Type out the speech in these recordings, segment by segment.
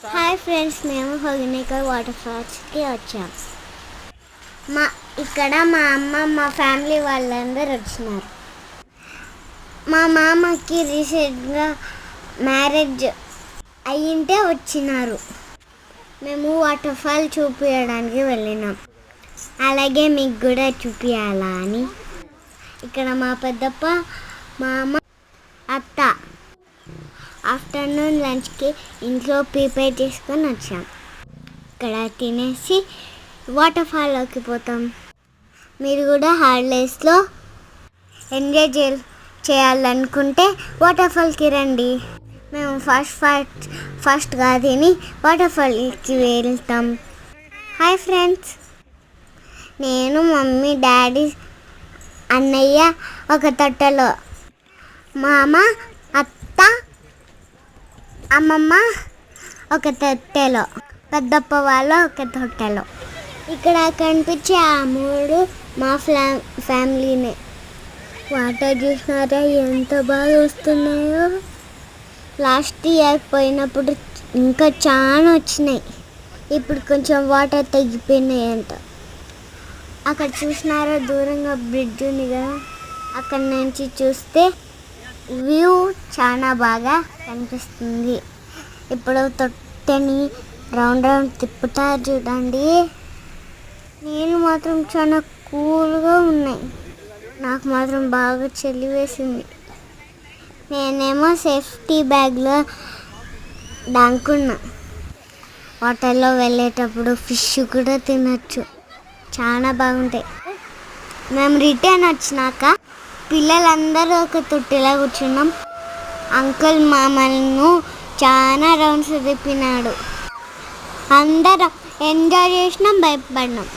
Hi friends, మేము Hogenakkal water ఫాల్స్కి వచ్చాం. ఇక్కడ మా అమ్మ మా ఫ్యామిలీ వాళ్ళందరూ వచ్చినారు. మా మామకి రీసెంట్గా మ్యారేజ్ అయ్యింటే వచ్చినారు. మేము వాటర్ ఫాల్ చూపించడానికి వెళ్ళినాం. అలాగే మీకు కూడా చూపించాలా అని ఇక్కడ మా పెద్దప్ప, మా అమ్మ, అత్త ఆఫ్టర్నూన్ లంచ్కి ఇంట్లో ప్రిపేర్ చేసుకొని వచ్చాం. ఇక్కడ తినేసి వాటర్ ఫాల్లోకి పోతాం. మీరు కూడా హాలిడేస్లో ఎంజాయ్ చేయాలనుకుంటే వాటర్ ఫాల్కి రండి. మేము ఫస్ట్గా తిని వాటర్ ఫాల్కి వెళ్తాం. హాయ్ ఫ్రెండ్స్, నేను, మమ్మీ, డాడీ, అన్నయ్య ఒక తొట్టెలో, మామ, అత్త, అమ్మమ్మ ఒక తొట్టెలో, పెద్దప్ప వాళ్ళు ఒక తొట్టెలో. ఇక్కడ కనిపించే ఆ మూడు మా ఫ్యామిలీనే. వాటర్ చూసినారా ఎంత బాగా వస్తున్నాయో. లాస్ట్ ఇయర్ పోయినప్పుడు ఇంకా చాలా వచ్చినాయి. ఇప్పుడు కొంచెం వాటర్ తగ్గిపోయినాయి అంట. అక్కడ చూసినారా దూరంగా బ్రిడ్జ్ ఉంది కదా, అక్కడ నుంచి చూస్తే వ్యూ చాలా బాగా కనిపిస్తుంది. ఇప్పుడు తొట్టెని రౌండ్ తిప్పుతారు చూడండి. నీళ్ళు మాత్రం చాలా కూల్గా ఉన్నాయి. నాకు మాత్రం బాగా చలి వేసింది. నేనేమో సేఫ్టీ బ్యాగ్లో దాక్కున్నా. వాటర్లో వెళ్ళేటప్పుడు ఫిష్ కూడా తినచ్చు, చాలా బాగుంటాయి. మేము రిటర్న్ వచ్చినాక పిల్లలందరూ ఒక తొట్టిలో కూర్చున్నాం. అంకుల్ మామను చాలా రౌండ్స్ తిప్పినాడు. అందరం ఎంజాయ్ చేసినాం, భయపడినాం.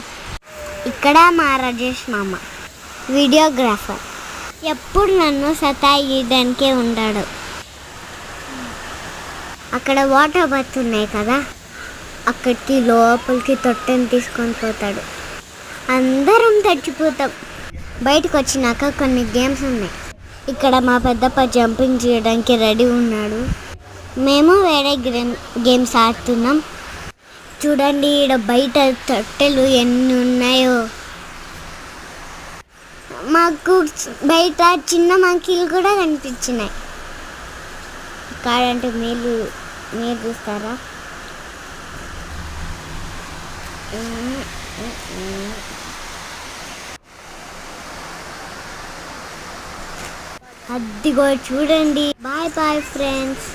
ఇక్కడ మా రాజేష్ మామ వీడియోగ్రాఫర్, ఎప్పుడు నన్ను సతాయించడానికే ఉంటాడు. అక్కడ వాటర్ బర్త్ ఉన్నాయి కదా, అక్కడికి లోపలికి తొట్టెని తీసుకొని పోతాడు. అందరం తడిచిపోతాం. బయటకు వచ్చినాక కొన్ని గేమ్స్ ఉన్నాయి. ఇక్కడ మా పెద్దప్ప జంపింగ్ చేయడానికి రెడీ ఉన్నాడు. మేము వేరే గేమ్స్ ఆడుతున్నాం. చూడండి ఇక్కడ బయట తొట్టెలు ఎన్ని ఉన్నాయో. మాకు బయట చిన్న మంకీలు కూడా కనిపించినాయి. కాడంటే మీరు చూస్తారా? అదిగో చూడండి. Bye bye friends.